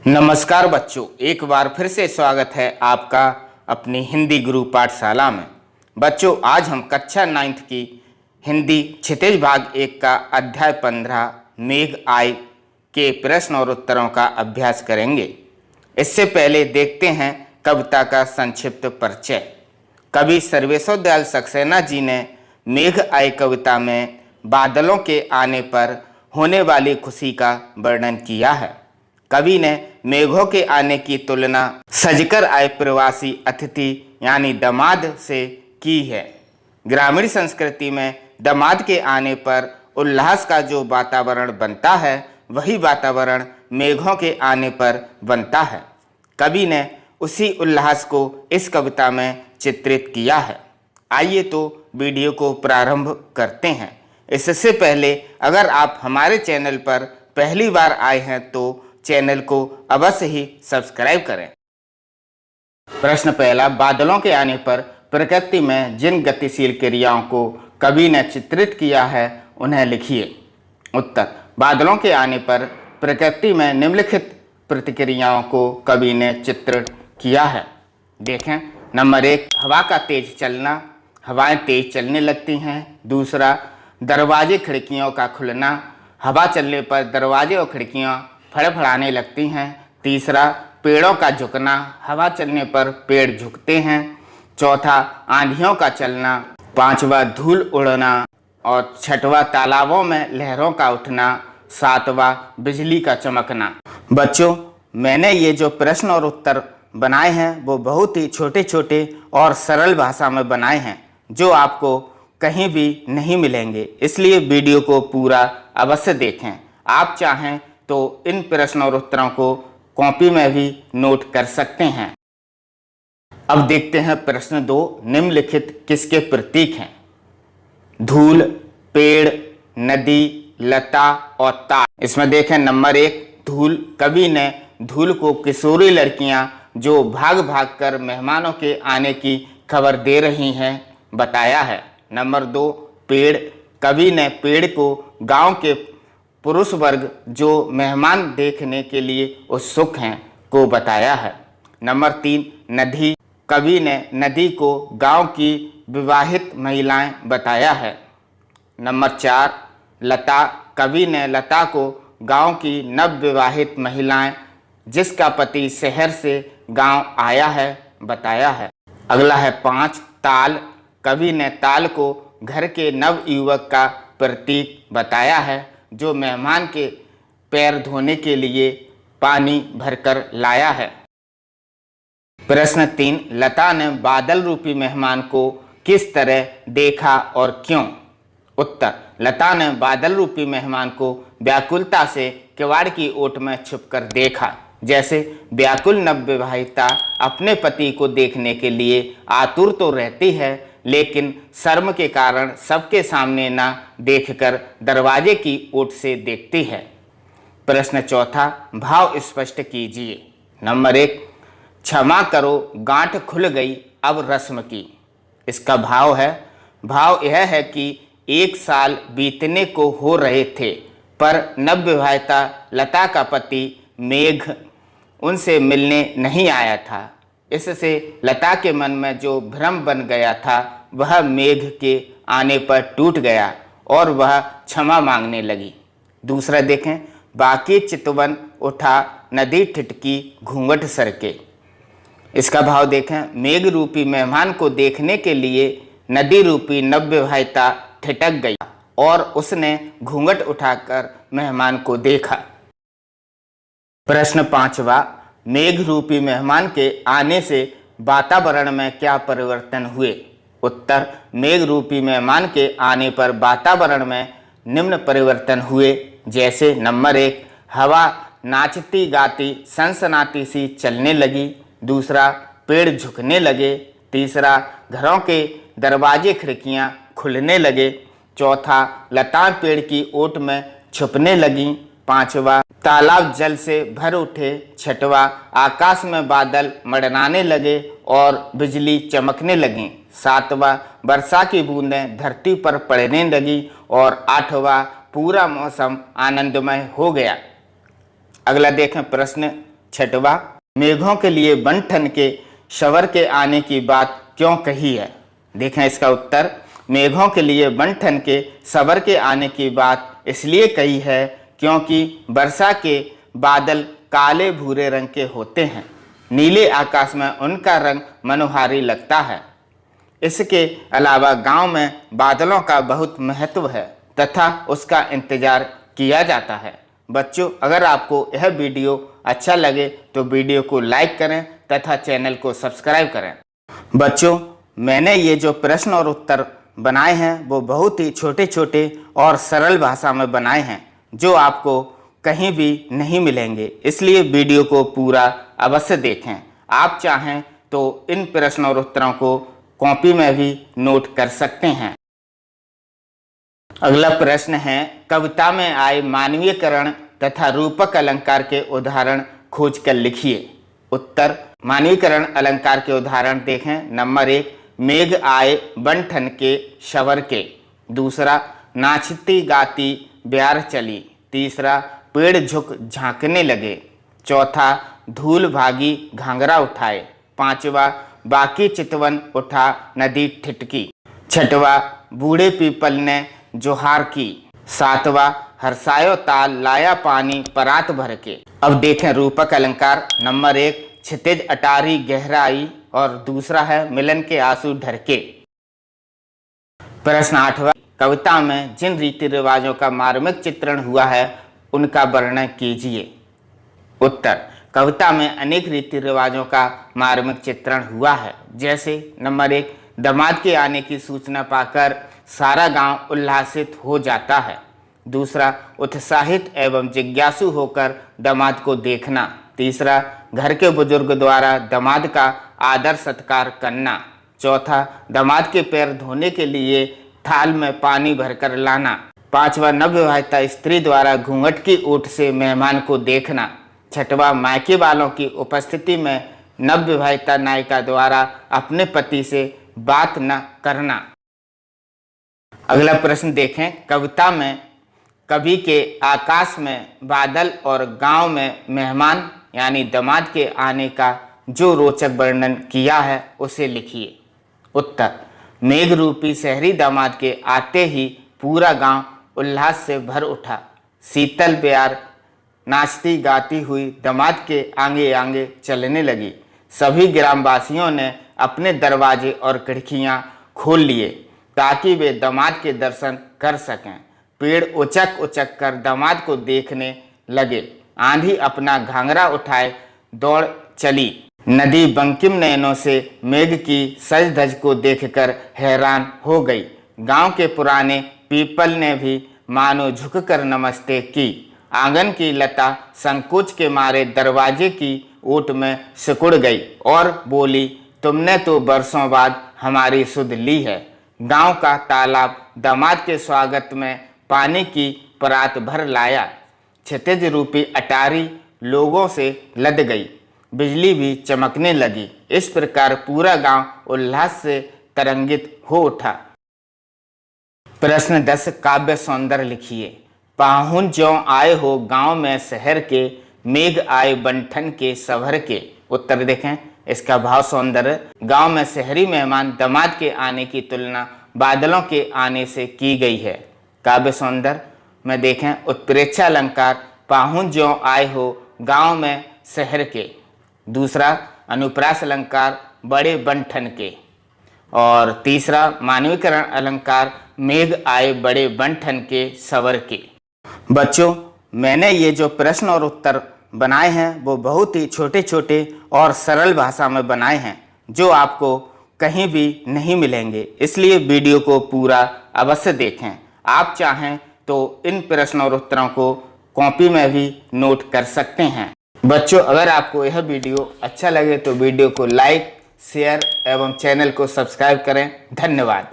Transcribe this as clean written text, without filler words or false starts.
नमस्कार बच्चों, एक बार फिर से स्वागत है आपका अपनी हिंदी गुरु पाठशाला में। बच्चों, आज हम कक्षा 9th की हिंदी क्षितिज भाग 1 का अध्याय 15 मेघ आए के प्रश्न और उत्तरों का अभ्यास करेंगे। इससे पहले देखते हैं कविता का संक्षिप्त परिचय। कवि सर्वेश्वर दयाल सक्सेना जी ने मेघ आए कविता में बादलों के आने पर होने वाली खुशी का वर्णन किया है। कवि ने मेघों के आने की तुलना सजकर आए प्रवासी अतिथि यानी दामाद से की है। ग्रामीण संस्कृति में दामाद के आने पर उल्लास का जो वातावरण बनता है, वही वातावरण मेघों के आने पर बनता है। कवि ने उसी उल्लास को इस कविता में चित्रित किया है। आइए तो वीडियो को प्रारंभ करते हैं। इससे पहले अगर आप हमारे चैनल पर पहली बार आए हैं तो चैनल को अवश्य ही सब्सक्राइब करें। प्रश्न पहला, बादलों के आने पर प्रकृति में जिन गतिशील क्रियाओं को कवि ने चित्रित किया है उन्हें लिखिए। उत्तर, बादलों के आने पर प्रकृति में निम्नलिखित प्रतिक्रियाओं को कवि ने चित्रित किया है। देखें, नंबर 1, हवा का तेज चलना, हवाएं तेज चलने लगती हैं। दूसरा, दरवाजे खिड़कियों का खुलना, हवा चलने पर दरवाजे और खिड़कियां फड़फड़ाने लगती हैं। तीसरा, पेड़ों का झुकना, हवा चलने पर पेड़ झुकते हैं। चौथा, आंधियों का चलना। पांचवा, धूल उड़ना। और छठवा, तालाबों में लहरों का उठना। सातवां, बिजली का चमकना। बच्चों, मैंने ये जो प्रश्न और उत्तर बनाए हैं वो बहुत ही छोटे छोटे और सरल भाषा में बनाए हैं, जो आपको कहीं भी नहीं मिलेंगे। इसलिए वीडियो को पूरा अवश्य देखें। आप चाहें तो इन प्रश्न और उत्तरों को कॉपी में भी नोट कर सकते हैं। अब देखते हैं प्रश्न 2, निम्नलिखित किसके प्रतीक हैं? धूल, पेड़, नदी, लता और तार। इसमें देखें, नंबर 1, धूल। कवि ने धूल को किशोरी लड़कियां जो भाग भाग कर मेहमानों के आने की खबर दे रही हैं बताया है। नंबर 2, पेड़। कवि ने पेड़ को गांव के पुरुष वर्ग जो मेहमान देखने के लिए उत्सुक हैं को बताया है। नंबर 3, नदी। कवि ने नदी को गांव की विवाहित महिलाएं बताया है। नंबर 4, लता। कवि ने लता को गांव की नवविवाहित महिलाएं जिसका पति शहर से गांव आया है बताया है। अगला है 5, ताल। कवि ने ताल को घर के नवयुवक का प्रतीक बताया है जो मेहमान के पैर धोने के लिए पानी भरकर लाया है। प्रश्न 3, लता ने बादल रूपी मेहमान को किस तरह देखा और क्यों? उत्तर, लता ने बादल रूपी मेहमान को व्याकुलता से किवाड़ की ओट में छुपकर देखा। जैसे व्याकुल नवविवाहिता अपने पति को देखने के लिए आतुर तो रहती है, लेकिन शर्म के कारण सबके सामने ना देखकर दरवाजे की ओट से देखती है। प्रश्न 4, भाव स्पष्ट कीजिए। नंबर 1, क्षमा करो, गांठ खुल गई अब रस्म की। इसका भाव यह है कि 1 साल बीतने को हो रहे थे, पर नवविवाहिता लता का पति मेघ उनसे मिलने नहीं आया था। इससे लता के मन में जो भ्रम बन गया था वह मेघ के आने पर टूट गया और वह क्षमा मांगने लगी। दूसरा देखें, बाकी चितवन उठा नदी ठिठकी घूंघट सरके। इसका भाव देखें, मेघ रूपी मेहमान को देखने के लिए नदी रूपी नवविवाहिता ठिठक गई और उसने घूंघट उठाकर मेहमान को देखा। प्रश्न 5, मेघ रूपी मेहमान के आने से वातावरण में क्या परिवर्तन हुए? उत्तर, मेघ रूपी मेहमान के आने पर वातावरण में निम्न परिवर्तन हुए। जैसे नंबर 1, हवा नाचती गाती सनसनाती सी चलने लगी। दूसरा, पेड़ झुकने लगे। तीसरा, घरों के दरवाजे खिड़कियां खुलने लगे। चौथा, लताएं पेड़ की ओट में छुपने लगीं। पांचवा, तालाब जल से भर उठे। छठवा, आकाश में बादल मंडराने लगे और बिजली चमकने लगी। सातवां, वर्षा की बूंदें धरती पर पड़ने लगी। और आठवां, पूरा मौसम आनंदमय हो गया। अगला देखें प्रश्न छठवा, मेघों के लिए बन-ठन के शवर के आने की बात क्यों कही है? देखें इसका उत्तर, मेघों के लिए बन-ठन के शवर के आने की बात इसलिए कही है क्योंकि वर्षा के बादल काले भूरे रंग के होते हैं। नीले आकाश में उनका रंग मनोहारी लगता है। इसके अलावा गांव में बादलों का बहुत महत्व है तथा उसका इंतजार किया जाता है। बच्चों, अगर आपको यह वीडियो अच्छा लगे तो वीडियो को लाइक करें तथा चैनल को सब्सक्राइब करें। बच्चों, मैंने ये जो प्रश्न और उत्तर बनाए हैं वो बहुत ही छोटे छोटे और सरल भाषा में बनाए हैं जो आपको कहीं भी नहीं मिलेंगे, इसलिए वीडियो को पूरा अवश्य देखें। आप चाहें तो इन प्रश्न और उत्तरों को कॉपी में भी नोट कर सकते हैं। अगला प्रश्न है, कविता में आए मानवीयकरण तथा रूपक अलंकार के उदाहरण खोज कर लिखिए। उत्तर, मानवीयकरण अलंकार के उदाहरण देखें। नंबर 1, मेघ आए बन-ठन के शवर के। दूसरा, नाचती गाती ब्यार चली। तीसरा, पेड़ झुक झांकने लगे। चौथा, धूल भागी घाघरा उठाए। पांचवा, बाकी चितवन उठा नदी ठिठकी। छठवा, बूढ़े पीपल ने जोहार की। सातवा, हर्षायो ताल लाया पानी परात भर के। अब देखें रूपक अलंकार। नंबर 1, क्षितिज अटारी गहराई और दूसरा है मिलन के आंसू ढरके। प्रश्न 8वां, कविता में जिन रीति रिवाजों का मार्मिक चित्रण हुआ है उनका वर्णन कीजिए। उत्तर, कविता में अनेक रीति रिवाजों का मार्मिक चित्रण हुआ है। जैसे नंबर 1, दामाद के आने की सूचना पाकर सारा गांव उल्लासित हो जाता है। दूसरा, उत्साहित एवं जिज्ञासु होकर दामाद को देखना। तीसरा, घर के बुजुर्ग द्वारा दामाद का आदर सत्कार करना। चौथा, दामाद के पैर धोने के लिए थाल में पानी भरकर लाना। पांचवा, नवविवाहिता स्त्री द्वारा घूंघट की ओट से मेहमान को देखना। छठवा, मायके वालों की उपस्थिति में नवविवाहिता नायिका द्वारा अपने पति से बात न करना। अगला प्रश्न देखें, कविता में कवि के आकाश में बादल और गांव में मेहमान यानी दामाद के आने का जो रोचक वर्णन किया है उसे लिखिए। उत्तर, मेघ रूपी शहरी दामाद के आते ही पूरा गांव उल्लास से भर उठा। शीतल ब्यार नाचती गाती हुई दामाद के आगे आगे चलने लगी। सभी ग्रामवासियों ने अपने दरवाजे और खिड़कियां खोल लिए ताकि वे दामाद के दर्शन कर सकें। पेड़ उचक उचक कर दामाद को देखने लगे। आंधी अपना घाघरा उठाए दौड़ चली। नदी बंकिम नयनों से मेघ की सज धज को देखकर हैरान हो गई। गांव के पुराने पीपल ने भी मानो झुककर नमस्ते की। आंगन की लता संकोच के मारे दरवाजे की ओट में सिकुड़ गई और बोली, तुमने तो बरसों बाद हमारी सुध ली है। गांव का तालाब दामाद के स्वागत में पानी की परात भर लाया। क्षितिज रूपी अटारी लोगों से लद गई। बिजली भी चमकने लगी। इस प्रकार पूरा गांव उल्लास से तरंगित हो उठा। प्रश्न 10, काव्य सौंदर्य लिखिए। पाहुन ज्यों आए हो गांव में शहर के, मेघ आए बन-ठन के शवर के। उत्तर देखें इसका भाव सौंदर्य। गांव में शहरी मेहमान दामाद के आने की तुलना बादलों के आने से की गई है। काव्य सौंदर्य में देखें उत्प्रेक्षा अलंकार, पाहुन ज्यों आए हो गांव में शहर के। दूसरा, अनुप्रास अलंकार, बड़े बन-ठन के। और तीसरा, मानवीकरण अलंकार, मेघ आए बड़े बन-ठन के शवर के। बच्चों, मैंने ये जो प्रश्न और उत्तर बनाए हैं वो बहुत ही छोटे छोटे और सरल भाषा में बनाए हैं जो आपको कहीं भी नहीं मिलेंगे, इसलिए वीडियो को पूरा अवश्य देखें। आप चाहें तो इन प्रश्न और उत्तरों को कॉपी में भी नोट कर सकते हैं। बच्चों, अगर आपको यह वीडियो अच्छा लगे तो वीडियो को लाइक, शेयर एवं चैनल को सब्सक्राइब करें। धन्यवाद।